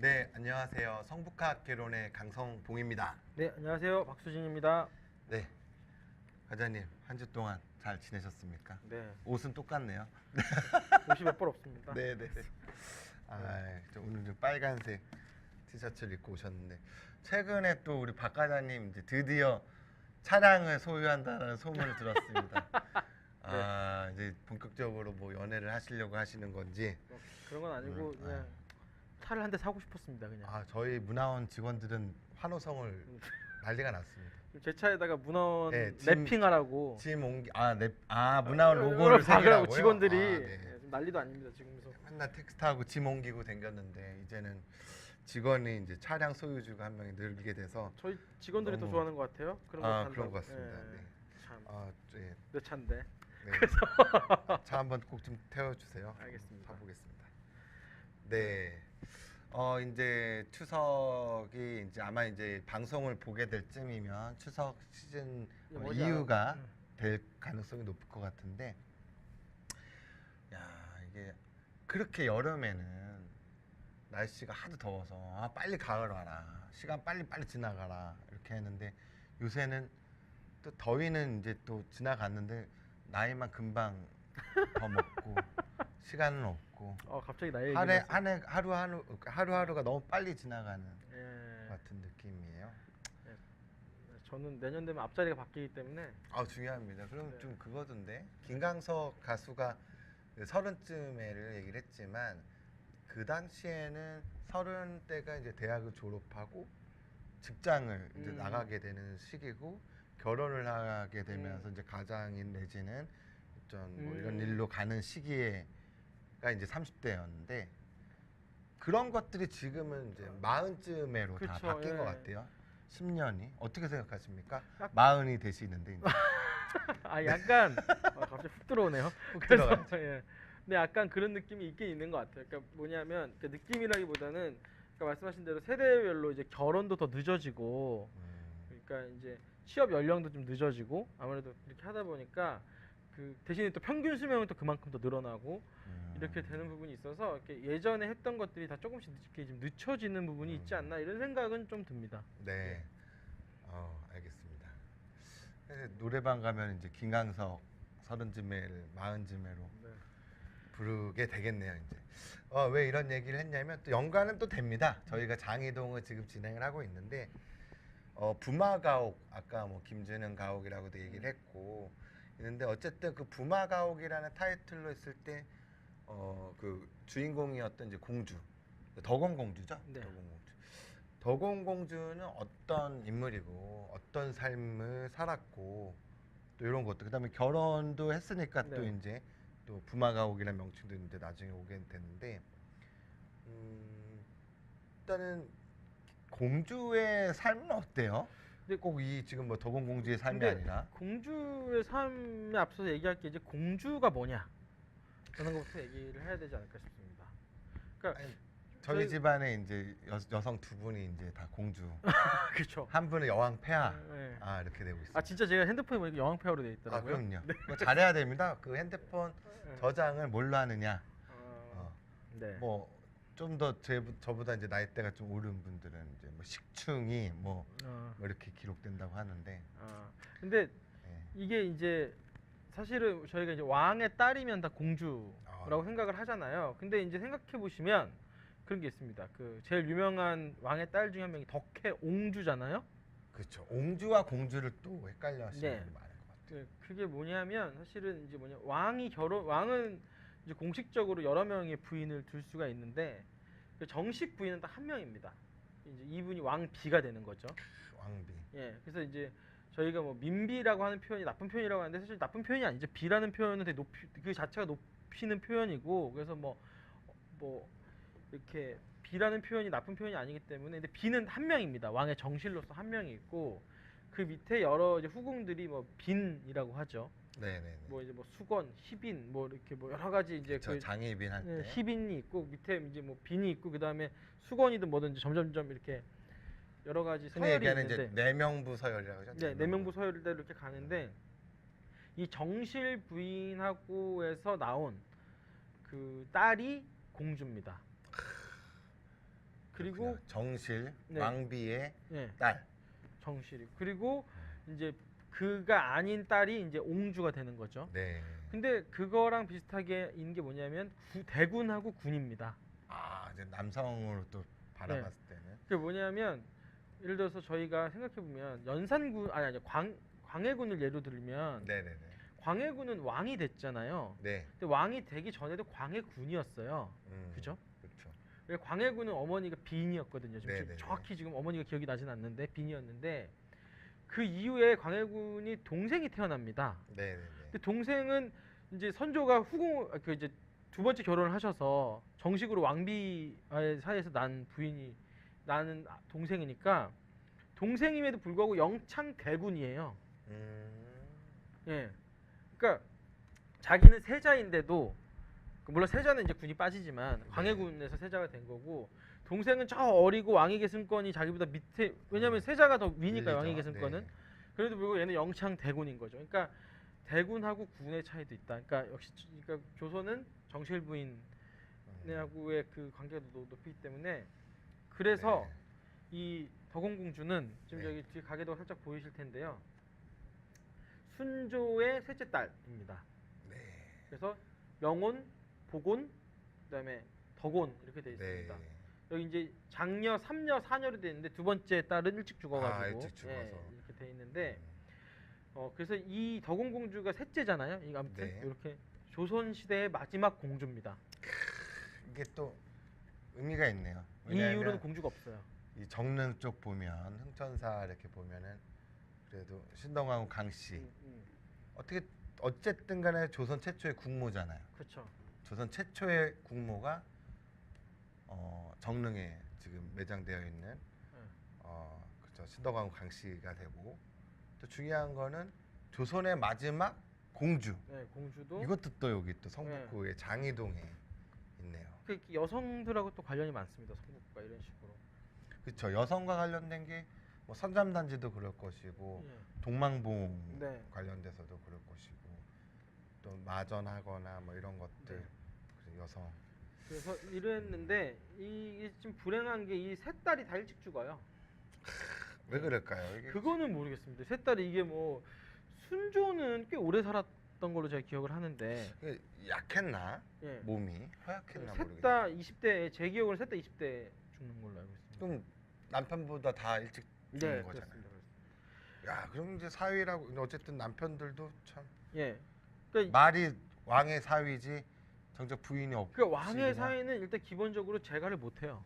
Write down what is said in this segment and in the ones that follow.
네, 안녕하세요. 성북학 개론의 강성봉입니다. 네, 안녕하세요. 박수진입니다. 네, 과장님 한 주 동안 잘 지내셨습니까? 네, 옷은 똑같네요. 옷이 몇 벌 없습니다. 네, 네. 오늘 좀 빨간색 티셔츠를 입고 오셨는데 최근에 또 우리 박 과장님 이제 드디어 차량을 소유한다는 소문을 들었습니다. 이제 본격적으로 뭐 연애를 하시려고 하시는 건지. 그런 건 아니고 그냥 차를 한 대 사고 싶었습니다. 그냥 저희 문화원 직원들은 환호성을 난리가 났습니다. 제 차에다가 문화원 네, 랩핑하라고 짐 옮기 문화원 로고를 박으라고 새기라고요? 직원들이 네. 지금 난리도 아닙니다. 지금서 맨날 텍스트하고 짐 옮기고 댕겼는데 이제는 직원이 이제 차량 소유주가 한 명이 늘게 돼서 저희 직원들이 더 너무- 좋아하는 것 같아요. 그런 거 탄다고. 그런 것 같습니다. 예, 네. 참, 네. 내 차인데. 네. 차 한번 꼭 좀 태워주세요. 알겠습니다. 타보겠습니다. 네. 이제 추석이 이제 아마 이제 방송을 보게 될 쯤이면 추석 시즌 뭐지 이유가 않아? 될 가능성이 높을 것 같은데, 야 이게 그렇게 여름에는 날씨가 하도 더워서 빨리 가을 와라, 시간 빨리 지나가라 이렇게 했는데 요새는 또 더위는 이제 또 지나갔는데 나이만 금방 더 먹고 시간은 없고 갑자기 나이 하루하루가 너무 빨리 지나가는 예, 같은 느낌이에요. 저는 내년 되면 앞자리가 바뀌기 때문에 중요합니다. 그럼 네. 좀 그거던데 김강석 가수가 그 30쯤에를 얘기를 했지만 그 당시에는 30대가 이제 대학을 졸업하고 직장을 이제 나가게 되는 시기고 결혼을 하게 되면서 이제 가장인 내지는 어떤 뭐 이런 일로 가는 시기에가 이제 30대였는데 그런 것들이 지금은 이제 40쯤에로 다 그쵸, 바뀐 것 예. 같아요. 10년이 어떻게 생각하십니까? 약- 40이 되시는데 이제. 약간 갑자기 훅 들어오네요. 그래서 근데 약간 그런 느낌이 있긴 있는 것 같아요. 그러니까 뭐냐면 느낌이라기보다는 그러니까 말씀하신 대로 세대별로 이제 결혼도 더 늦어지고, 그러니까 이제 취업 연령도 좀 늦어지고 아무래도 이렇게 하다 보니까 그 대신에 또 평균 수명은 또 그만큼 더 늘어나고 이렇게 되는 부분이 있어서 이렇게 예전에 했던 것들이 다 조금씩 이렇게 좀 늦춰지는 부분이 있지 않나 이런 생각은 좀 듭니다. 네. 알겠습니다. 노래방 가면 이제 김강석 30쯤에를 40쯤에로 네. 부르게 되겠네요. 이제 왜 이런 얘기를 했냐면 또 연관은 또 됩니다. 저희가 장이동을 지금 진행을 하고 있는데 부마가옥 아까 뭐 김준현 가옥이라고도 얘기를 했고 있는데 어쨌든 그 부마가옥이라는 타이틀로 했을 때 그 주인공이었던 이제 공주 덕원공주죠. 네. 덕원공주는 어떤 인물이고 어떤 삶을 살았고 또 이런 것도 그다음에 결혼도 했으니까 또 네. 이제 또 부마가옥이라는 명칭도 이제 나중에 오게 되는데 일단은 공주의 삶은 어때요? 근데 꼭 이 지금 뭐 덕원공주의 삶이 근데 아니라 공주의 삶에 앞서서 얘기할 게 이제 공주가 뭐냐 그런 것부터 얘기를 해야 되지 않을까 싶습니다. 그러니까 저희 저희- 집안에 이제 여성 두 분이 이제 다 공주, 그렇죠. 한 분은 여왕 폐하, 네. 이렇게 되고 있습니다. 진짜 제가 핸드폰에 보니까 여왕폐하로 되어 있더라고요. 그럼요. 그거 잘해야 됩니다. 그 핸드폰 네. 저장을 뭘로 하느냐. 네. 뭐 좀 더 저보다 이제 나이대가 좀 오른 분들은 이제 뭐 식충이 뭐 이렇게 기록된다고 하는데. 근데 네. 이게 이제 사실은 저희가 이제 왕의 딸이면 다 공주라고 생각을 하잖아요. 근데 이제 생각해 보시면 그런 게 있습니다. 그 제일 유명한 왕의 딸 중에 한 명이 덕혜옹주잖아요. 그렇죠. 옹주와 공주를 또 헷갈려 하시는 네. 분이 많을 것 같아요. 그게 뭐냐면 사실은 이제 왕은 이제 공식적으로 여러 명의 부인을 둘 수가 있는데 그 정식 부인은 딱 한 명입니다. 이제 이분이 왕비가 되는 거죠. 왕비. 예, 그래서 이제 저희가 뭐 민비라고 하는 표현이 나쁜 표현이라고 하는데 사실 나쁜 표현이 아니죠. 비라는 표현은 되게 그 자체가 높이는 표현이고 그래서 뭐 이렇게 비라는 표현이 나쁜 표현이 아니기 때문에 근데 비는 한 명입니다. 왕의 정실로서 한 명이 있고 그 밑에 여러 이제 후궁들이 뭐 빈이라고 하죠. 네네네. 뭐 이제 뭐 수건, 희빈 뭐 이렇게 뭐 여러 가지 이제 저 장희빈 할 때. 희빈이 있고 밑에 이제 뭐 빈이 있고 그다음에 수건이든 뭐든 점점점 이렇게 여러 가지 흔히 서열이 얘기하는 있는데 이제 내명부 서열이라고 하죠. 네, 내명부 서열대로 이렇게 가는데 이 정실 부인하고에서 나온 그 딸이 공주입니다. 그리고 그렇구나. 정실 네. 왕비의 예, 딸. 정실이. 그리고 이제 그가 아닌 딸이 이제 옹주가 되는 거죠. 네. 근데 그거랑 비슷하게 있는 게 뭐냐면 대군하고 군입니다. 아 이제 남성으로 또 바라봤을 때는. 그게 뭐냐면 예를 들어서 저희가 생각해 보면 연산군 아니 광해군을 예로 들면 네네네. 광해군은 왕이 됐잖아요. 네. 근데 왕이 되기 전에도 광해군이었어요. 그죠? 그렇죠. 광해군은 어머니가 빈이었거든요. 지금 네네네. 정확히 지금 어머니가 기억이 나진 않는데 빈이었는데 그 이후에 광해군이 동생이 태어납니다. 네네네. 근데 동생은 이제 선조가 후궁 그 이제 두 번째 결혼을 하셔서 정식으로 왕비와의 사이에서 난 부인이 나는 동생이니까 동생임에도 불구하고 영창대군이에요. 예. 그러니까 자기는 세자인데도 물론 세자는 이제 군이 빠지지만 광해군에서 세자가 된 거고 동생은 저 어리고 왕위 계승권이 자기보다 밑에 왜냐면 세자가 더 위니까 왕위 계승권은 네. 그래도 불구하고 얘는 영창대군인 거죠. 그러니까 대군하고 군의 차이도 있다. 그러니까 역시 그러니까 조선은 정실 부인하고의 그 관계가 높기 때문에 그래서 네. 이 덕원공주는 지금 네. 여기 뒤에 가게도 살짝 보이실 텐데요. 순조의 셋째 딸입니다. 네. 그래서 명온, 복온, 그다음에 덕온 이렇게 되어 네. 있습니다. 여기 이제 장녀, 삼녀, 사녀로 되어 있는데 두 번째 딸은 일찍 죽어가지고 일찍 죽어서. 이렇게 되어 있는데 그래서 이 덕원공주가 셋째잖아요. 이거 아무튼 네. 이렇게 조선 시대의 마지막 공주입니다. 이게 또 의미가 있네요. 이 이후로는 공주가 없어요. 이 정릉 쪽 보면 흥천사 이렇게 보면은 그래도 신동하고 강씨 어떻게 어쨌든 간에 조선 최초의 국모잖아요. 그렇죠. 조선 최초의 국모가 정릉에 지금 매장되어 있는 그렇죠. 신덕왕후 강씨가 되고 또 중요한 거는 조선의 마지막 공주. 네, 공주도 이것도 또 여기 또 성북구의 장이동에 있네요. 그 여성들하고 또 관련이 많습니다. 성북구가 이런 식으로. 그렇죠. 여성과 관련된 게 뭐 선잠단지도 그럴 것이고 예. 동망봉 네. 관련돼서도 그럴 것이고 또 마전하거나 뭐 이런 것들 네. 그래서 여성. 그래서 이랬는데 이게 좀 불행한 게 이 세 딸이 다 일찍 죽어요. 왜 그럴까요? 이게 그거는 모르겠습니다. 세 딸이 이게 뭐 순조는 꽤 오래 살았던 걸로 제가 기억을 하는데 이게 약했나? 예. 몸이 허약했나 모르겠어요. 셋다 20대 제 기억으로는 셋다 20대 죽는 걸로 알고 있습니다. 그럼 남편보다 다 일찍 죽는 네, 거잖아요. 그렇습니다. 야, 그럼 이제 사위라고 어쨌든 남편들도 참 예. 그러니까, 말이 왕의 사위지 정작 부인이 없. 그러니까 왕의 사위는 일단 기본적으로 제가를 못 해요.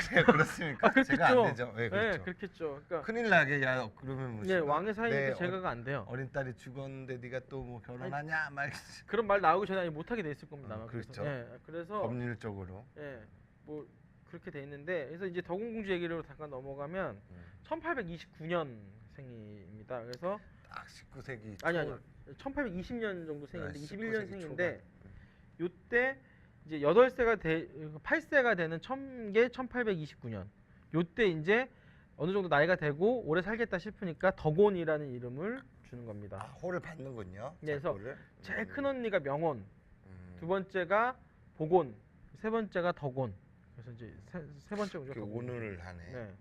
그래요 그렇습니까? 그렇겠죠. 제가 안 되죠. 네, 네, 그렇죠. 그렇겠죠. 그러니까 큰일 나게 야 그러면 뭐 예, 왕의 내 사위는 제가가 안 돼요. 어린 딸이 죽었는데 네가 또 뭐 결혼하냐 말 그런 말 나오기 전에 못 하게 돼 있을 겁니다. 아마. 그렇죠. 그래서 법률적으로. 예, 뭐 그렇게 돼 있는데 그래서 이제 덕원공주 얘기로 잠깐 넘어가면 1829년생입니다. 그래서 딱 19세기 아니요 1820년 정도 생인데 19세기 21년생인데 요때 이제 8세가 되는 게 1829년. 요때 이제 어느 정도 나이가 되고 오래 살겠다 싶으니까 덕온이라는 이름을 주는 겁니다. 호를 받는군요. 네, 그래서 작고를. 제일 큰 언니가 명온, 음. 두 번째가 복온, 세 번째가 덕온. 그래서 이제 세 번째 공주가 그 덕온. 오늘을 하네. 네.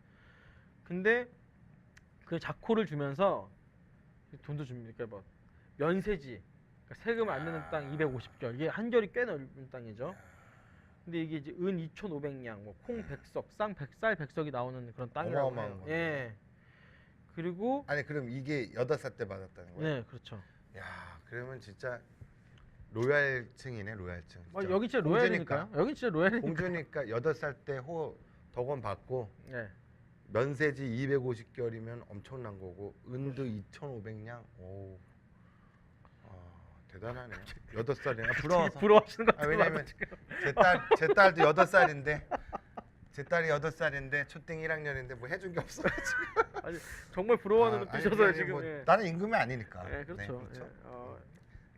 근데 그 작호를 주면서 돈도 줍니다. 그러니까 뭐 면세지, 그러니까 세금 안 내는 땅 250결. 이게 한결이 꽤 넓은 땅이죠. 근데 이게 이제 은 2,500냥, 뭐 콩 100석, 쌀 100석이 나오는 그런 땅이라고 어마어마한 해요. 거네. 예. 그리고 아니 그럼 이게 8살 때 받았다는 거예요? 네, 그렇죠. 야, 그러면 진짜 로얄층이네, 로얄층. 진짜. 여기 진짜 로얄이니까요. 여기 진짜 로얄이니까. 공주니까 8살 때 호 덕원 받고 네. 면세지 250결이면 엄청난 거고 은도 2,500냥. 오. 대단하네. 8살이나 부러워서. 부러워하시는 것 같아요. 왜냐면 제 딸도 8살인데 제 딸이 8살인데 초딩 1학년인데 뭐 해준 게 없어가지고. 아니 정말 부러워하는 아니, 눈빛이어서 아니, 지금. 뭐 예. 나는 임금이 아니니까. 네, 그렇죠. 그렇죠. 예.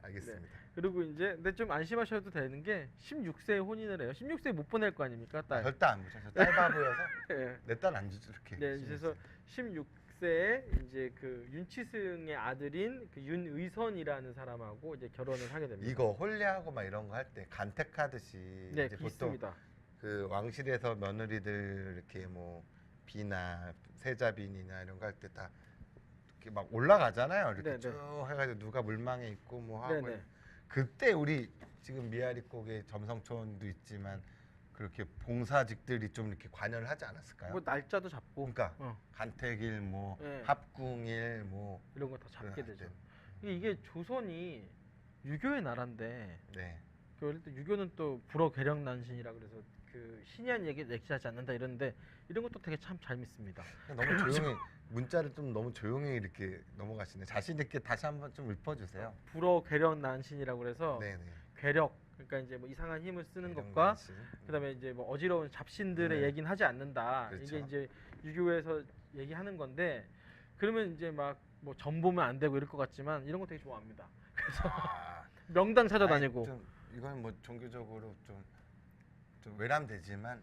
알겠습니다. 그리고 이제 근데 좀 안심하셔도 되는 게 16세에 혼인을 해요. 16세에 못 보낼 거 아닙니까, 딸. 절대 안 보죠. 딸 바보여서 예. 내 딸 안 주죠 이렇게. 네, 그래서 16세에 이제 그 윤치승의 아들인 그 윤의선이라는 사람하고 이제 결혼을 하게 됩니다. 이거 홀례하고 막 이런 거 할 때 간택하듯이 네, 이제 보통 있습니다. 그 왕실에서 며느리들 이렇게 뭐 비나 세자빈이나 이런 거 할 때 다 이렇게 막 올라가잖아요. 이렇게 네네. 쭉 해가지고 누가 물망에 있고 뭐 하고 네네. 그때 우리 지금 미아리곡의 점성촌도 있지만 그렇게 봉사직들이 좀 이렇게 관여를 하지 않았을까요? 뭐 날짜도 잡고 그러니까 어, 간택일 뭐 네. 합궁일 뭐 이런 거 다 잡게 그런 되죠. 하여튼, 이게 조선이 유교의 나라인데 네. 그 유교는 또 불어 계령난신이라 그래서 그 신이한 얘기 내키하지 않는다 이러는데 이런 것도 되게 참 잘 믿습니다. 너무 조용히 문자를 좀 너무 조용히 이렇게 넘어가시네. 자신 있게 다시 한번 좀 읊어주세요. 불어 계령난신이라고 그래서 네네. 괴력 그러니까 이제 뭐 이상한 힘을 쓰는 것과 그다음에 이제 뭐 어지러운 잡신들의 네. 얘기는 하지 않는다. 그렇죠. 이게 이제 유교에서 얘기하는 건데 그러면 이제 막 뭐 점 보면 안 되고 이럴 것 같지만 이런 거 되게 좋아합니다. 그래서 아, 명당 찾아다니고 아니, 좀 이건 뭐 종교적으로 좀 외람되지만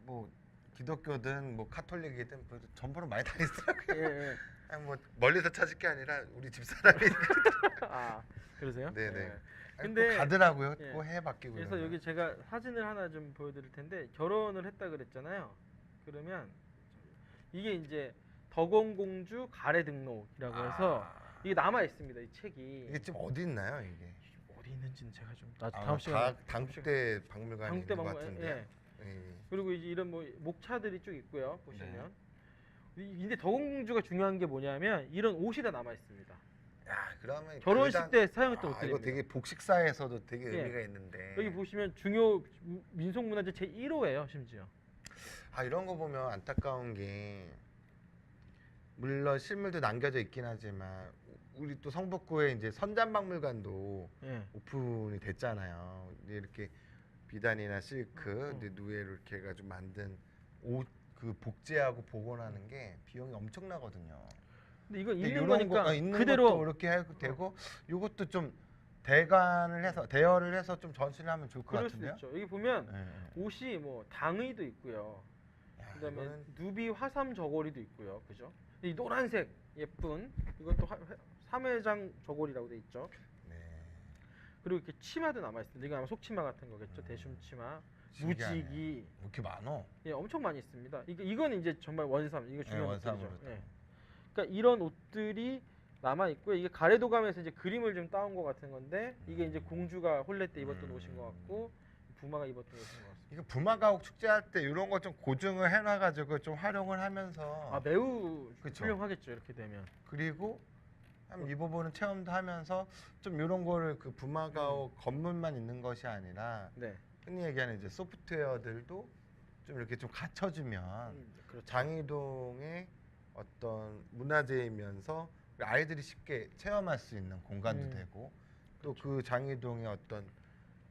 뭐 기독교든 뭐 카톨릭이든 뭐 전부는 많이 다니더라고요. 예, 예. 아니, 뭐 멀리서 찾을 게 아니라 우리 집사람이 아 그러세요? 네네. 예. 근데 근데- 가더라고요. 예. 뭐 해 바뀌고. 그래서 이러면. 여기 제가 사진을 하나 좀 보여드릴 텐데 결혼을 했다 그랬잖아요. 그러면 이게 이제 덕원공주 가래 등록이라고 해서 이게 남아 있습니다. 이 책이 이게 지금 어디 있나요 이게? 어디 있는지는 제가 좀 다음 아마 시간에 당국대 박물관에 당국대 있는 것 박물관, 같은데. 예. 그리고 이제 이런 뭐 목차들이 쭉 있고요. 네. 보시면 근데 덕원공주가 중요한 게 뭐냐면 이런 옷이 다 남아 있습니다. 야, 그러면 결혼식 때 사용했던 이거 옷들입니다. 되게 복식사에서도 되게 예. 의미가 있는데. 여기 보시면 중요 민속문화재 제 1호예요, 심지어. 아, 이런 거 보면 안타까운 게 물론 실물도 남겨져 있긴 하지만 우리 또 성북구에 이제 선잠박물관도 예. 오픈이 됐잖아요. 근데 이렇게 비단이나 실크, 근데 누에로 이렇게 해가지고 만든 옷 그 복제하고 복원하는 게 비용이 엄청나거든요. 근데 이건 근데 있는 요런 거니까 거, 있는 그대로 것도 이렇게 해도 되고 이것도 좀 대관을 해서 대여를 해서 좀 전시를 하면 좋을 것 그럴 수 같은데요. 있죠. 여기 보면 예, 예. 옷이 뭐 당의도 있고요. 야, 그다음에 이거는 누비 화삼 저고리도 있고요. 그죠? 이 노란색 예쁜 이것도 삼회장 저고리라고 돼 있죠. 네. 그리고 이렇게 치마도 남아 있습니다. 이거 아마 속치마 같은 거겠죠. 대shum 치마, 신기하네. 무지기, 왜 이렇게 많어? 예, 엄청 많이 있습니다. 이건 이제 정말 원삼, 이거 중요한 원삼으로 옷들이죠. 또. 예. 그러니까 이런 옷들이 남아 있고요. 이게 가래도감에서 이제 그림을 좀 따온 것 같은 건데 이게 이제 공주가 혼례 때 입었던 옷인 것 같고 부마가 입었던 옷인 것 같습니다. 이거 부마가옥 축제할 때 이런 거 좀 고증을 해놔가지고 좀 활용을 하면서 아 매우 그쵸. 훌륭하겠죠. 이렇게 되면. 그리고 한번 입어보는 체험도 하면서 좀 이런 거를 그 부마가옥 겉문만 있는 것이 아니라 네. 흔히 얘기하는 이제 소프트웨어들도 좀 이렇게 좀 갖춰주면 그렇죠. 장이동의 어떤 문화재이면서 우리 아이들이 쉽게 체험할 수 있는 공간도 되고 또 그 장이동의 어떤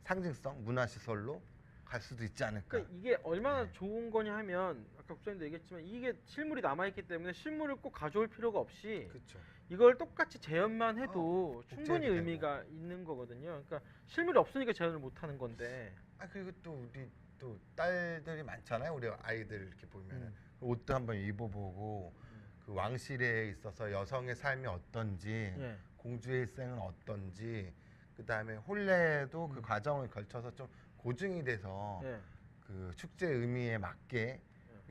상징성 문화시설로 갈 수도 있지 않을까. 그러니까 이게 얼마나 네. 좋은 거냐 하면 아까 국장님도 얘기했지만 이게 실물이 남아 있기 때문에 실물을 꼭 가져올 필요가 없이 그렇죠. 이걸 똑같이 재현만 해도 충분히 복제해도 의미가 있는 거거든요. 그러니까 실물이 없으니까 재현을 못 하는 건데. 아 그리고 또 우리 또 딸들이 많잖아요. 우리 아이들 이렇게 보면은 옷도 한번 입어보고 그 왕실에 있어서 여성의 삶이 어떤지 예. 공주의 일생은 어떤지 그 다음에 혼례도 그 과정을 걸쳐서 좀 고증이 돼서 예. 그 축제 의미에 맞게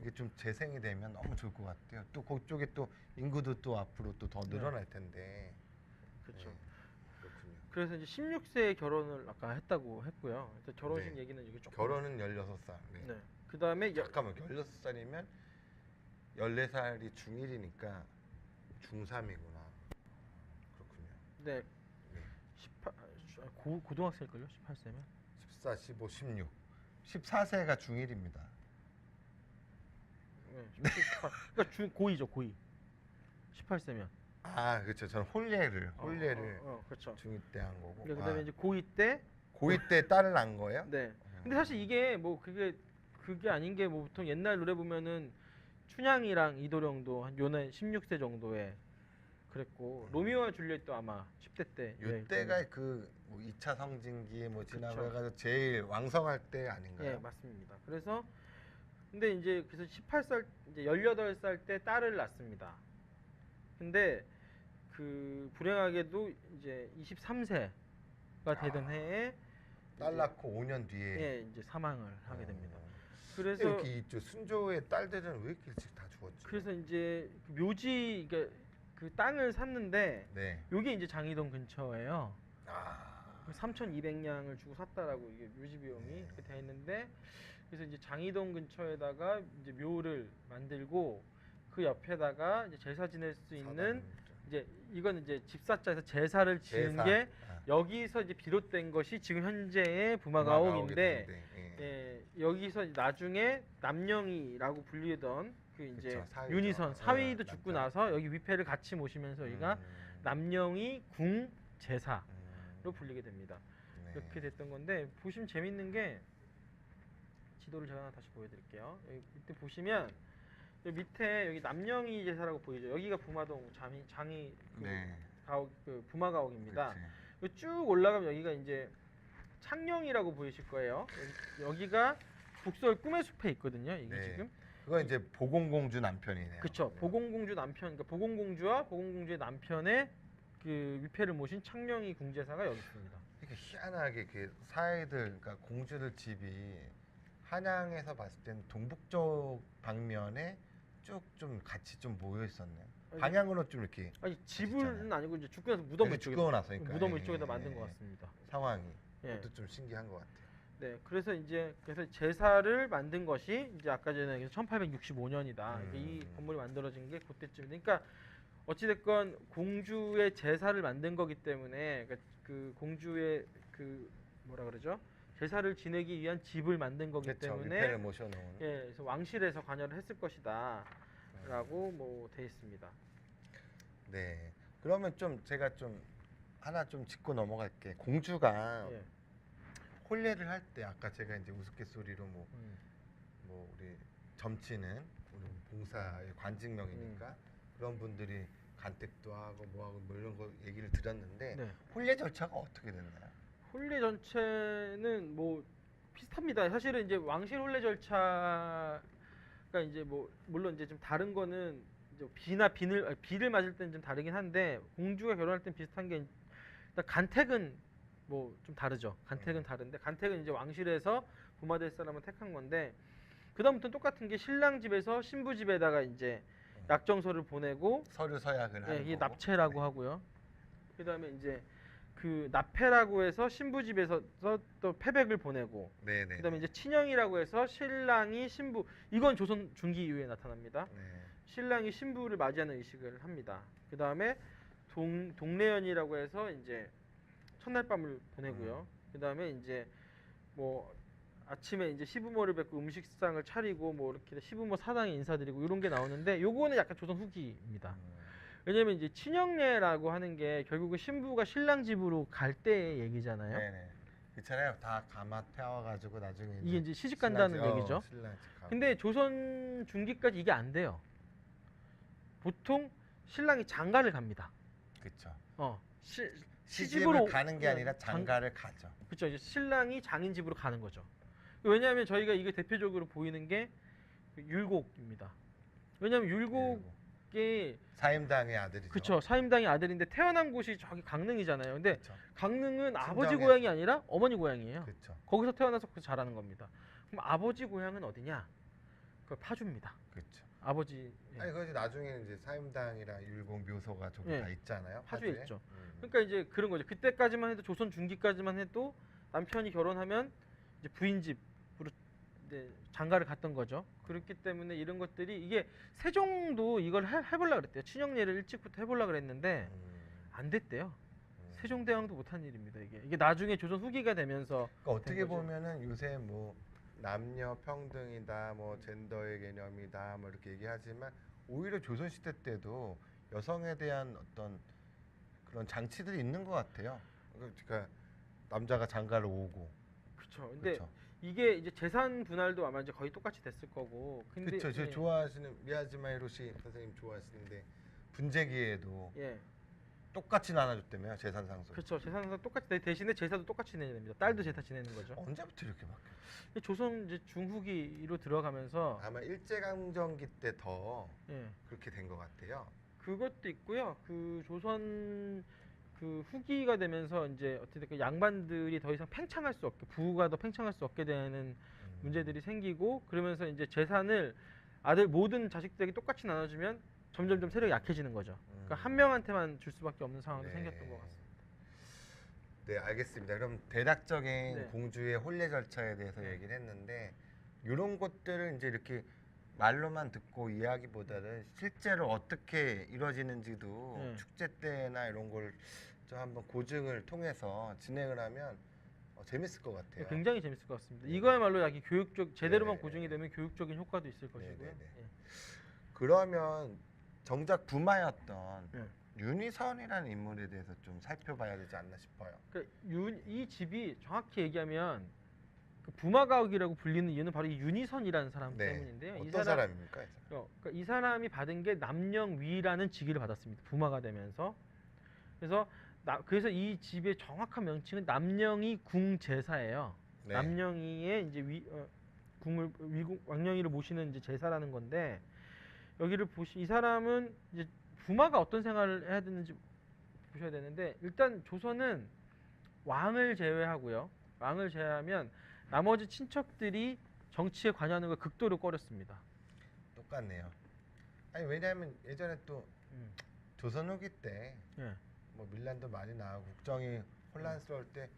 이게 좀 재생이 되면 너무 좋을 것 같아요. 또 그쪽에 또 인구도 또 앞으로 또 더 늘어날 텐데. 그렇죠. 네, 그렇군요. 그래서 이제 16세에 결혼을 아까 했다고 했고요. 일단 결혼식 네. 얘기는 이게 조금. 결혼은 16살. 네. 네. 그다음에 잠깐만 16살이면 14살이 중1이니까 중3이구나. 그렇군요. 네. 네. 18 고등학생일걸요? 18세면? 14, 15, 16. 14세가 중1입니다. 네. 18. 그러니까 고2죠, 고2. 18세면. 아, 그렇죠. 저는 혼례를 그렇죠. 중2 때 한 거고. 그다음에 이제 고2 때 고2 때 딸을 낳은 거예요? 네. 근데 사실 이게 뭐 그게 아닌 게 뭐 보통 옛날 노래 보면은 춘향이랑 이도령도 한 요날 16세 정도에 그랬고 로미오와 줄리엣도 아마 10대 때. 이때가 그뭐 2차 성징기 뭐 지나고 그쵸. 해가지고 제일 왕성할 때 아닌가요? 예, 맞습니다. 그래서 근데 이제 그래서 18살 이제 18살 때 딸을 낳습니다. 근데 그 불행하게도 이제 23세가 되던 해에 딸 낳고 5년 뒤에. 예, 이제 사망을 하게 됩니다. 어. 그래서 이렇게 이저 순조의 딸들은 왜 이렇게 일찍 다 죽었지? 그래서 이제 그 묘지 그러니까 그 땅을 샀는데 네. 요게 이제 장이동 근처예요. 아. 3,200냥을 주고 샀다라고 이게 묘지 비용이 네. 이렇게 돼 있는데 그래서 이제 장이동 근처에다가 이제 묘를 만들고 그 옆에다가 이제 제사 지낼 수 있는 이제 이건 이제 집사자에서 제사를 지은 제사. 게 아. 여기서 이제 비롯된 것이 지금 현재의 부마가옥이 부마가옥인데 되는데, 예. 예, 여기서 나중에 남영이라고 불리던 그 이제 그쵸, 사위죠. 윤희선 사위도 네, 죽고 남편. 나서 여기 위패를 같이 모시면서 여기가 남영이 궁 제사로 불리게 됩니다. 네. 이렇게 됐던 건데 보시면 재밌는 게 지도를 제가 하나 다시 보여드릴게요. 여기 밑에 보시면 여기 밑에 여기 남영이 제사라고 보이죠. 여기가 부마동 장이 그 네. 가옥 그 부마가옥입니다. 그치. 여기 쭉 올라가면 여기가 이제 창녕이라고 보이실 거예요. 여기가 북서울 꿈의 숲에 있거든요. 이게 네. 지금 그건 이제 보공공주 남편이네요. 그렇죠. 보공공주 남편, 그러니까 보공공주와 보공공주의 남편의 그 위패를 모신 창녕이 궁제사가 여기 있습니다. 이게 희한하게 그 사이들, 그러니까 공주들 집이 한양에서 봤을 때는 동북쪽 방면에 쭉 좀 같이 좀 모여 있었네요. 아니, 방향으로 좀 이렇게 아니 집은 있잖아요. 아니고 이제 죽고 나서 무덤을 이렇게 죽고 나서 그러니까 무덤을 예, 이쪽에다 예, 만든 예. 것 같습니다. 상황이 예. 그것도 좀 신기한 것 같아요. 네, 그래서 이제 제사를 만든 것이 이제 아까 전에 1865년이다. 이 건물이 만들어진 게 그때쯤이니까 그러니까 어찌됐건 공주의 제사를 만든 거기 때문에 그러니까 그 공주의 그 뭐라 그러죠? 제사를 지내기 위한 집을 만든 거기 그렇죠. 때문에 위패를 모셔놓은. 예, 그래서 왕실에서 관여를 했을 것이다라고 뭐 돼 있습니다. 네. 그러면 좀 제가 좀 하나 좀 짚고 넘어갈게. 공주가 예. 혼례를 할 때 아까 제가 이제 우스갯소리로 음. 뭐 우리 점치는 우리 봉사의 관직명이니까 그런 분들이 간택도 하고 뭐하고 뭐 이런 거 얘기를 드렸는데 네. 혼례 절차가 어떻게 됐나요? 혼례 전체는 뭐 비슷합니다. 사실은 이제 왕실 혼례 절차가 이제 뭐 물론 이제 좀 다른 거는 이제 비를 맞을 때는 좀 다르긴 한데 공주가 결혼할 땐 비슷한 게 일단 간택은 뭐 좀 다르죠. 간택은 다른데 간택은 이제 왕실에서 부마될 사람을 택한 건데 그다음부터는 똑같은 게 신랑 집에서 신부 집에다가 이제 약정서를 보내고 서류 서약을 예, 하는 이게 거고. 납체라고 네. 하고요. 그다음에 이제 그 납패라고 해서 신부 집에서 또 패백을 보내고 네네. 그다음에 이제 친형이라고 해서 신랑이 신부 이건 조선 중기 이후에 나타납니다. 네. 신랑이 신부를 맞이하는 의식을 합니다. 그다음에 동례연이라고 해서 이제 첫날 밤을 보내고요. 그다음에 이제 뭐 아침에 이제 시부모를 뵙고 음식상을 차리고 뭐 이렇게 시부모 사당에 인사드리고 이런 게 나오는데 요거는 약간 조선 후기입니다. 왜냐면 이제 친형례라고 하는 게 결국은 신부가 신랑 집으로 갈 때의 얘기잖아요. 네네. 그렇잖아요. 다 가마 태워가지고 나중에 이게 이제 시집 간다는 신랑 집, 얘기죠. 신랑 집 가고. 근데 조선 중기까지 이게 안 돼요. 보통 신랑이 장가를 갑니다. 그렇죠. 시집으로 가는 게 아니라 장가를 가죠. 그렇죠. 이제 신랑이 장인 집으로 가는 거죠. 왜냐하면 저희가 이게 대표적으로 보이는 게 율곡입니다. 왜냐하면 율곡이 사임당의 아들이죠. 그렇죠. 사임당의 아들인데 태어난 곳이 저기 강릉이잖아요. 근데 그쵸. 강릉은 아버지 친정에. 고향이 아니라 어머니 고향이에요. 그렇죠. 거기서 태어나서 거기서 자라는 겁니다. 그럼 아버지 고향은 어디냐? 그걸 파주입니다. 그렇죠. 아버지 아니 그지 나중에 이제 사임당이랑 율곡 묘소가 저기 예. 다 있잖아요. 파주에 파주에. 있죠. 그러니까 이제 그런 거죠. 그때까지만 해도 조선 중기까지만 해도 남편이 결혼하면 이제 부인 집으로 이제 장가를 갔던 거죠. 그렇기 때문에 이런 것들이 이게 세종도 이걸 해보려고 그랬대요. 친형례를 일찍부터 해보려고 그랬는데 안 됐대요. 세종대왕도 못한 일입니다. 이게 나중에 조선 후기가 되면서 그러니까 어떻게 된 거죠. 보면은 요새 뭐 남녀 평등이다, 뭐 젠더의 개념이다, 뭐 이렇게 얘기하지만 오히려 조선 시대 때도 여성에 대한 어떤 그런 장치들이 있는 것 같아요. 그러니까 남자가 장가를 오고. 그렇죠. 근데 그렇죠. 이게 이제 재산 분할도 아마 이제 거의 똑같이 됐을 거고. 근데 그렇죠. 저 예, 좋아하시는 미야지마 히로시 선생님 좋아하시는데 분재기에도 예. 똑같이 나눠줬다며요 재산 상속. 그렇죠. 재산상 똑같이 대신에 제사도 똑같이 지내야 됩니다. 딸도 제사 지내는 거죠. 언제부터 이렇게 바뀌었어요? 조선 이제 중후기로 들어가면서 아마 일제강점기 때 더 예. 그렇게 된 것 같아요. 그것도 있고요. 그 조선 그 후기가 되면서 이제 어떻게 그 양반들이 더 이상 팽창할 수 없게 부가 더 팽창할 수 없게 되는 문제들이 생기고 그러면서 이제 재산을 아들 모든 자식들에게 똑같이 나눠주면 점점점 세력이 약해지는 거죠. 그러니까 한 명한테만 줄 수밖에 없는 상황도 네. 생겼던 것 같습니다. 네, 알겠습니다. 그럼 대략적인 네. 공주의 혼례 절차에 대해서 네. 얘기를 했는데 이런 것들을 이제 이렇게 말로만 듣고 이야기보다는 실제로 어떻게 이루어지는지도 네. 축제 때나 이런 걸 좀 한번 고증을 통해서 진행을 하면 재밌을 것 같아요. 굉장히 재밌을 것 같습니다. 네. 이거야말로 약간 교육적 제대로만 네. 고증이 되면 교육적인 효과도 있을 것이고요. 네, 네. 예. 그러면 정작 부마였던 네. 윤희선이라는 인물에 대해서 좀 살펴봐야 되지 않나 싶어요. 그러니까 이 집이 정확히 얘기하면 그 부마가옥이라고 불리는 이유는 바로 이 윤희선이라는 사람 네. 때문인데요. 어떤 사람입니까? 이 사람? 그러니까 이 사람이 받은 게 남령위라는 직위를 받았습니다. 부마가 되면서 그래서 이 집의 정확한 명칭은 남령위 궁제사예요. 네. 남령위의 이제 왕령위를 모시는 이제 제사라는 건데 여기를 이 사람은 이제 부마가 어떤 생활을 해야 되는지 보셔야 되는데 일단 조선은 왕을 제외하고요. 왕을 제외하면 나머지 친척들이 정치에 관여하는 걸 극도로 꺼렸습니다. 똑같네요. 아니 왜냐하면 예전에 또 조선 후기 때 예. 뭐 밀란도 많이 나오고 국정이 혼란스러울 때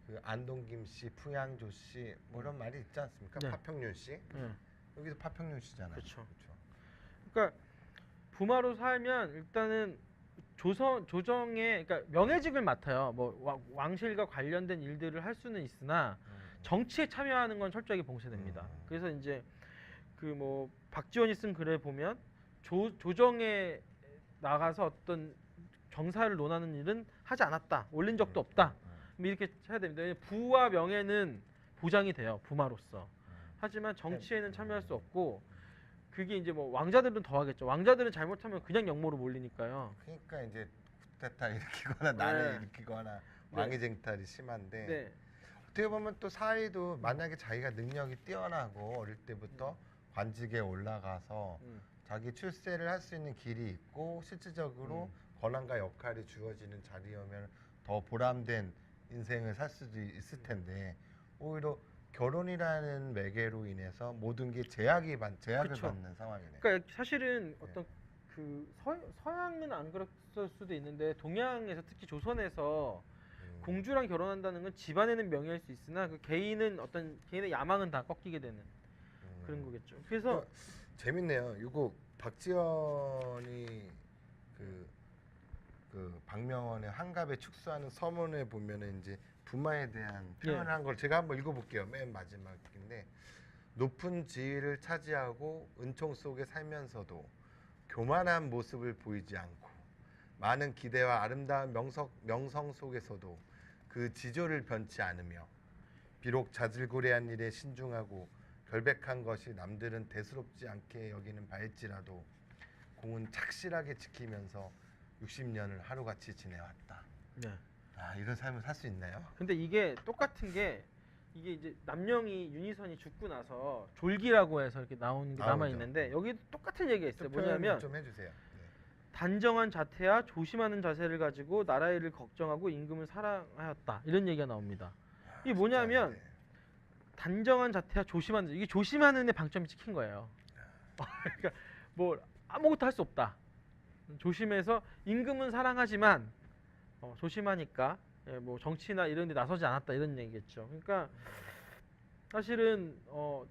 그 안동김 씨, 풍양조 씨 뭐 이런 말이 있지 않습니까? 네. 파평윤 씨. 예. 여기도 파평윤 씨잖아요. 그렇죠. 그렇죠. 그러니까 부마로 살면 일단은 조정의 그러니까 명예직을 맡아요. 뭐 왕실과 관련된 일들을 할 수는 있으나 정치에 참여하는 건 철저하게 봉쇄됩니다. 그래서 이제 그 뭐 박지원이 쓴 글에 보면 조정에 나가서 어떤 정사를 논하는 일은 하지 않았다. 올린 적도 없다. 뭐 이렇게 해야 됩니다. 왜냐면 부와 명예는 보장이 돼요. 부마로서. 하지만 정치에는 참여할 수 없고 그게 이제 뭐 왕자들은 더 하겠죠. 왕자들은 잘못하면 그냥 역모로 몰리니까요. 그러니까 이제 쿠데타 일으키거나 난을 네. 일으키거나 네. 왕위 쟁탈이 심한데 네. 어떻게 보면 또 사위도 만약에 자기가 능력이 뛰어나고 어릴 때부터 관직에 올라가서 자기 출세를 할 수 있는 길이 있고 실질적으로 권한과 역할이 주어지는 자리여면 더 보람된 인생을 살 수도 있을 텐데 오히려 결혼이라는 매개로 인해서 모든 게 제약을 그쵸. 받는 상황이네요. 그러니까 사실은 어떤 그 서양은 안 그랬을 수도 있는데 동양에서 특히 조선에서 공주랑 결혼한다는 건 집안에는 명예일 수 있으나 그 개인은 어떤 개인의 야망은 다 꺾이게 되는 그런 거겠죠. 그래서 재밌네요. 이거 박지원이 그 박명원의 한갑에 축소하는 서문에 보면은 이제 부마에 대한 표현을 한 걸 제가 한번 읽어볼게요. 맨 마지막인데 높은 지위를 차지하고 은총 속에 살면서도 교만한 모습을 보이지 않고 많은 기대와 아름다운 명성 속에서도 그 지조를 변치 않으며 비록 자질구레한 일에 신중하고 결백한 것이 남들은 대수롭지 않게 여기는 바일지라도 공은 착실하게 지키면서 60년을 하루같이 지내왔다. 네. 아, 이런 삶을 살 수 있나요? 근데 이게 똑같은 게 이게 이제 남령이 윤희선이 죽고 나서 졸기라고 해서 이렇게 나오는 게 남아 있는데 여기도 똑같은 얘기가 있어요. 뭐냐면 좀 해주세요. 네. 단정한 자태와 조심하는 자세를 가지고 나라의 일을 걱정하고 임금을 사랑하였다. 이런 얘기가 나옵니다. 이게 뭐냐면 진짜, 네. 단정한 자태와 조심하는 이게 조심하는 데 방점이 찍힌 거예요. 그러니까 뭐 아무것도 할 수 없다. 조심해서 임금은 사랑하지만 조심하니까 뭐 정치나 이런 데 나서지 않았다 이런 얘기겠죠. 그러니까 사실은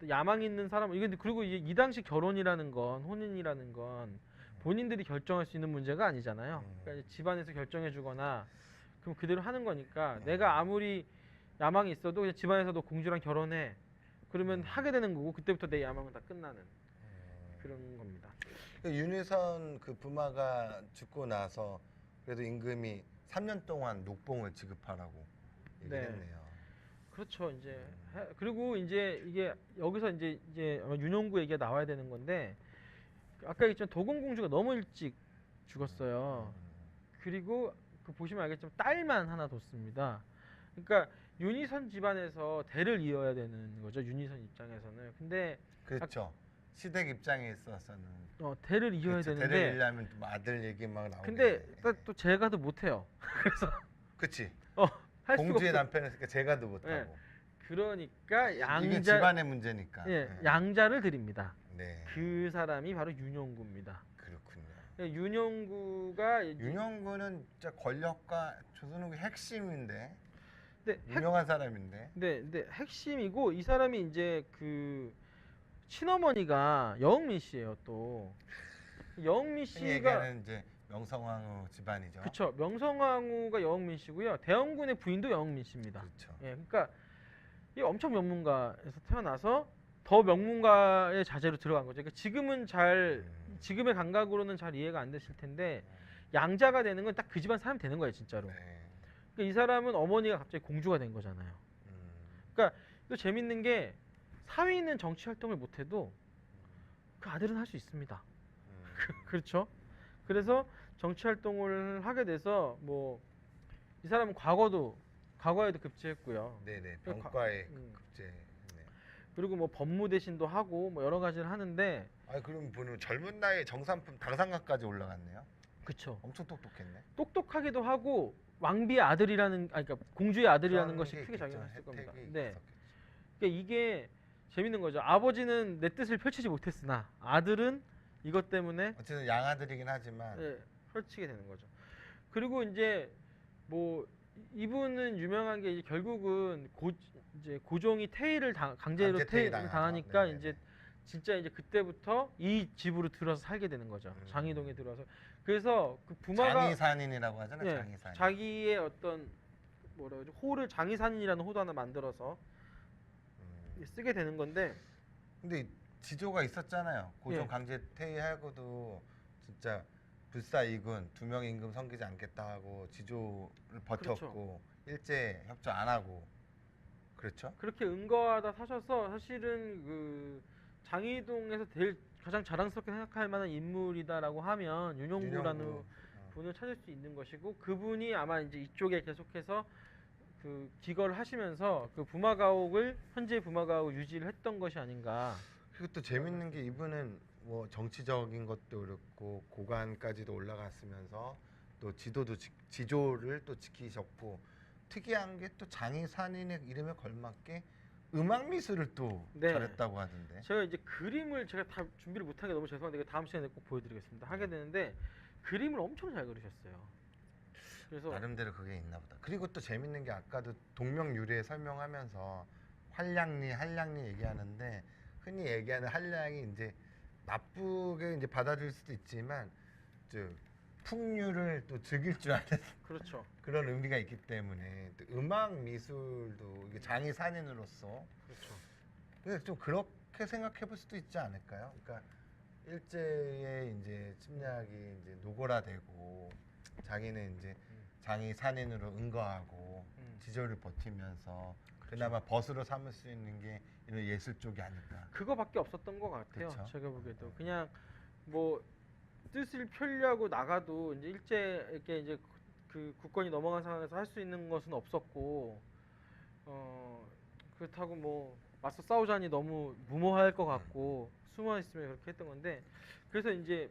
야망 있는 사람 이게 그리고 이 당시 결혼이라는 건 혼인이라는 건 본인들이 결정할 수 있는 문제가 아니잖아요. 그러니까 집안에서 결정해 주거나 그럼 그대로 하는 거니까 내가 아무리 야망이 있어도 그냥 집안에서 너 공주랑 결혼해 그러면 하게 되는 거고 그때부터 내 야망은 다 끝나는 그런 겁니다. 윤희선 그 부마가 죽고 나서 그래도 임금이 3년 동안 녹봉을 지급하라고 얘기했네요. 그렇죠. 이제 그리고 이제 이게 여기서 이제 아마 윤용구 얘기가 나와야 되는 건데 아까 얘기했지만 도건공주가 너무 일찍 죽었어요. 그리고 그 보시면 알겠지만 딸만 하나 뒀습니다. 그러니까 윤희선 집안에서 대를 이어야 되는 거죠. 윤희선 입장에서는. 근데 그렇죠. 시댁 입장에 있어서는 대를 이어야 그쵸, 되는데 대를 이려면 또 아들 얘기 막 나오게. 근데 또 제가도 못해요. 그래서 그치. 할 수가 공주의 없어. 남편이니까 제가도 못하고. 그러니까 이게 양자 집안의 문제니까. 양자를 드립니다. 네. 그 사람이 바로 윤용구입니다. 그렇군요. 윤용구가 윤영구는 진짜 권력과 조선왕의 핵심인데 근데 유명한 사람인데. 근데 핵심이고 이 사람이 이제 그 친어머니가 여흥민 씨예요. 또 여흥민 흔히 씨가 얘기하는 이제 명성황후 집안이죠. 그쵸. 명성황후가 여흥민 씨고요. 대원군의 부인도 여흥민 씨입니다. 그렇죠. 그러니까 이 엄청 명문가에서 태어나서 더 명문가의 자제로 들어간 거죠. 그러니까 지금은 지금의 감각으로는 잘 이해가 안 되실 텐데 양자가 되는 건 딱 그 집안 사람 되는 거예요, 진짜로. 네. 그러니까 이 사람은 어머니가 갑자기 공주가 된 거잖아요. 그러니까 또 재밌는 게 사위는 정치 활동을 못해도 그 아들은 할 수 있습니다. 그렇죠? 그래서 정치 활동을 하게 돼서 뭐 이 사람은 과거에도 급제했고요. 네네. 병과에 급제. 네. 그리고 뭐 법무대신도 하고 뭐 여러 가지를 하는데 아 그럼 보면 젊은 나이에 정삼품 당상관까지 올라갔네요. 그쵸. 엄청 똑똑했네. 똑똑하기도 하고 왕비의 아들이라는 그러니까 공주의 아들이라는 그런 것이 게 크게 있겠죠. 작용했을 겁니다. 혜택이 네. 있었겠죠. 그러니까 이게 재밌는 거죠. 아버지는 내 뜻을 펼치지 못했으나 아들은 이것 때문에 어쨌든 양아들이긴 하지만 펼치게 되는 거죠. 그리고 이제 뭐 이분은 유명한 게 이제 결국은 이제 고종이 퇴위를 강제로 강제 퇴위를 퇴위 당하니까 네네네. 이제 진짜 이제 그때부터 이 집으로 들어서 살게 되는 거죠. 장희동에 들어와서. 그래서 그 부마가 장희산인이라고 하잖아요. 예, 장희산. 자기의 어떤 뭐라 그러죠? 호를 장희산이라는 호도 하나 만들어서 쓰게 되는 건데 근데 지조가 있었잖아요. 고종 예. 강제 퇴위하고도 진짜 불사이군 두 명 임금 섬기지 않겠다 하고 지조를 버텼고 일제 협조 안 하고 그렇죠? 그렇게 은거하다 사셔서 사실은 그 장희동에서 가장 자랑스럽게 생각할 만한 인물이다라고 하면 윤용구라는 윤영구. 분을 찾을 수 있는 것이고 그분이 아마 이제 이쪽에 계속해서 그 기거를 하시면서 그 부마가옥을 현재 부마가옥을 유지를 했던 것이 아닌가. 그리고 또 재밌는 게 이분은 뭐 정치적인 것도 그렇고 고관까지도 올라갔으면서 또 지조를 또 지키셨고 특이한 게 또 장희산인의 이름에 걸맞게 음악 미술을 또 네. 잘했다고 하던데. 제가 이제 그림을 제가 다 준비를 못한 게 너무 죄송한데 이거 다음 시간에 꼭 보여드리겠습니다. 하게 되는데 그림을 엄청 잘 그리셨어요. 그래서 나름대로 그게 있나 보다. 그리고 또 재밌는 게 아까도 동명유래 설명하면서 한량리 얘기하는데 흔히 얘기하는 한량이 이제 나쁘게 이제 받아들일 수도 있지만 풍류를 또 즐길 줄 아는 그렇죠. 그런 의미가 있기 때문에 또 음악 미술도 이게 장희산인으로서 그렇죠. 근데 좀 그렇게 생각해 볼 수도 있지 않을까요? 그러니까 일제의 이제 침략이 이제 노골화되고 자기는 이제 장희산인으로 은거하고 지조를 버티면서 그나마 벗으로 삼을 수 있는 게 이런 예술 쪽이 아닐까. 그거밖에 없었던 것 같아요. 그쵸? 제가 보기에도 그냥 뭐 뜻을 펴려고 나가도 이제 일제 이렇게 이제 그 국권이 넘어간 상황에서 할 수 있는 것은 없었고 그렇다고 뭐 맞서 싸우자니 너무 무모할 것 같고 숨어 있으면 그렇게 했던 건데 그래서 이제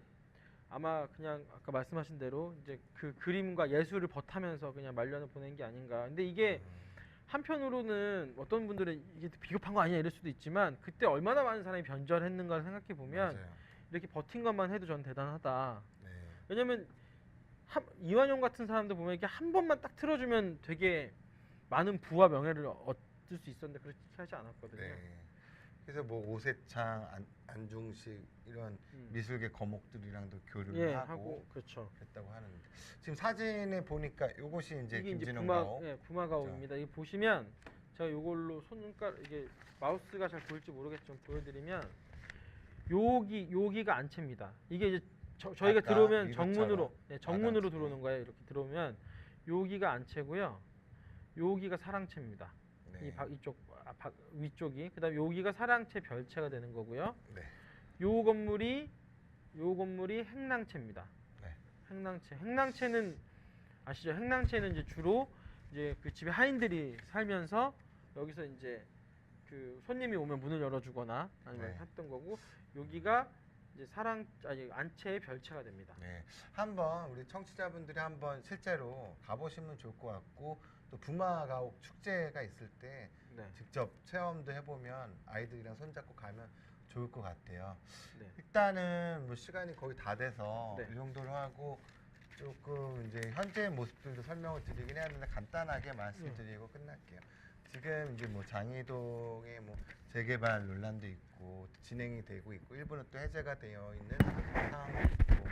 아마 그냥 아까 말씀하신 대로 이제 그 그림과 예술을 버타면서 그냥 말년을 보낸 게 아닌가. 근데 이게 한편으로는 어떤 분들은 이게 비겁한 거 아니야 이럴 수도 있지만 그때 얼마나 많은 사람이 변절했는가를 생각해 보면 맞아요. 이렇게 버틴 것만 해도 전 대단하다. 네. 왜냐면 이완용 같은 사람들 보면 이렇게 한 번만 딱 틀어주면 되게 많은 부와 명예를 얻을 수 있었는데 그렇게 하지 않았거든요. 네. 그래서 뭐 오세창, 안중식 이런 미술계 거목들이랑도 교류를 하고 그렇죠. 했다고 하는데 지금 사진에 보니까 이것이 이제 이게 이제 김진웅 가옥. 부마가옥입니다. 이거 보시면 제가 이걸로 손가락 이게 마우스가 잘 보일지 모르겠지만 보여드리면 여기가 안채입니다. 이게 이제 저희가 아까 들어오면 미로처럼 정문으로 마당채. 들어오는 거예요. 이렇게 들어오면 여기가 안채고요. 여기가 사랑채입니다. 네. 이쪽 위쪽이 그다음 여기가 사랑채 별채가 되는 거고요. 네. 요 건물이 행랑채입니다. 네. 행랑채는 아시죠? 행랑채는 이제 주로 이제 그 집에 하인들이 살면서 여기서 이제 그 손님이 오면 문을 열어주거나 아니면 네. 했던 거고 여기가 이제 안채의 별채가 됩니다. 네, 한번 우리 청취자분들이 한번 실제로 가보시면 좋을 것 같고 또 부마가옥 축제가 있을 때 네. 직접 체험도 해보면 아이들이랑 손잡고 가면 좋을 것 같아요. 네. 일단은 뭐 시간이 거의 다 돼서 네. 이 정도로 하고 조금 이제 현재의 모습들도 설명을 드리긴 해야 되는데 간단하게 말씀드리고 끝날게요. 지금 이제 뭐 장이동에 뭐 재개발 논란도 있고 진행이 되고 있고 일부는 또 해제가 되어 있는 상황이고 뭐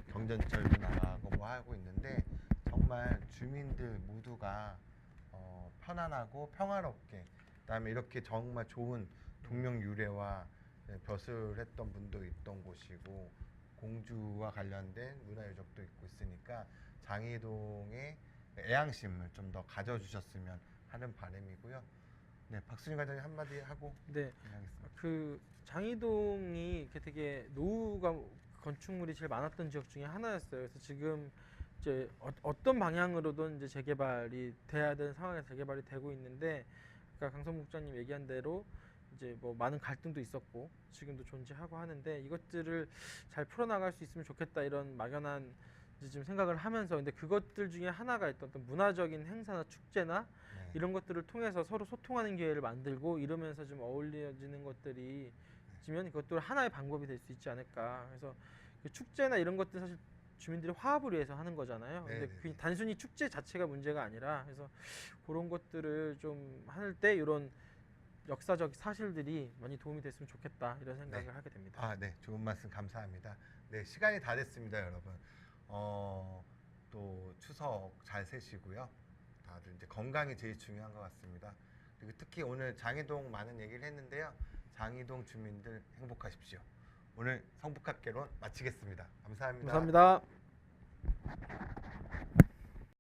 경전철도 나가고 뭐 하고 있는데 정말 주민들 모두가 편안하고 평화롭게 그다음에 이렇게 정말 좋은 동명 유래와 벼슬했던 분도 있던 곳이고 공주와 관련된 문화유적도 있고 있으니까 장이동의 애양심을 좀 더 가져주셨으면 하는 바람이고요. 네, 박수진 과장님 한마디 하고 네. 끝나겠습니다. 그 장이동이 이렇게 되게 노후가 건축물이 제일 많았던 지역 중에 하나였어요. 그래서 지금 이제 어떤 방향으로든 이제 재개발이 돼야 되는 상황에서 재개발이 되고 있는데, 아까 강성 국장님 얘기한 대로 이제 뭐 많은 갈등도 있었고 지금도 존재하고 하는데 이것들을 잘 풀어나갈 수 있으면 좋겠다 이런 막연한 이제 좀 생각을 하면서, 근데 그것들 중에 하나가 있던 어떤 문화적인 행사나 축제나 네. 이런 것들을 통해서 서로 소통하는 기회를 만들고 이러면서 좀 어울려지는 것들이 지면 그것도 하나의 방법이 될 수 있지 않을까. 그래서 그 축제나 이런 것들 사실 주민들이 화합을 위해서 하는 거잖아요. 근데 네네네. 그 단순히 축제 자체가 문제가 아니라, 그래서 그런 것들을 좀 할 때 이런 역사적 사실들이 많이 도움이 됐으면 좋겠다 이런 생각을 네. 하게 됩니다. 아, 네, 좋은 말씀 감사합니다. 네, 시간이 다 됐습니다, 여러분. 또 추석 잘 세시고요. 다들 이제 건강이 제일 중요한 것 같습니다. 그리고 특히 오늘 장이동 많은 얘기를 했는데요. 장이동 주민들 행복하십시오. 오늘 성북학개론 마치겠습니다. 감사합니다. 감사합니다.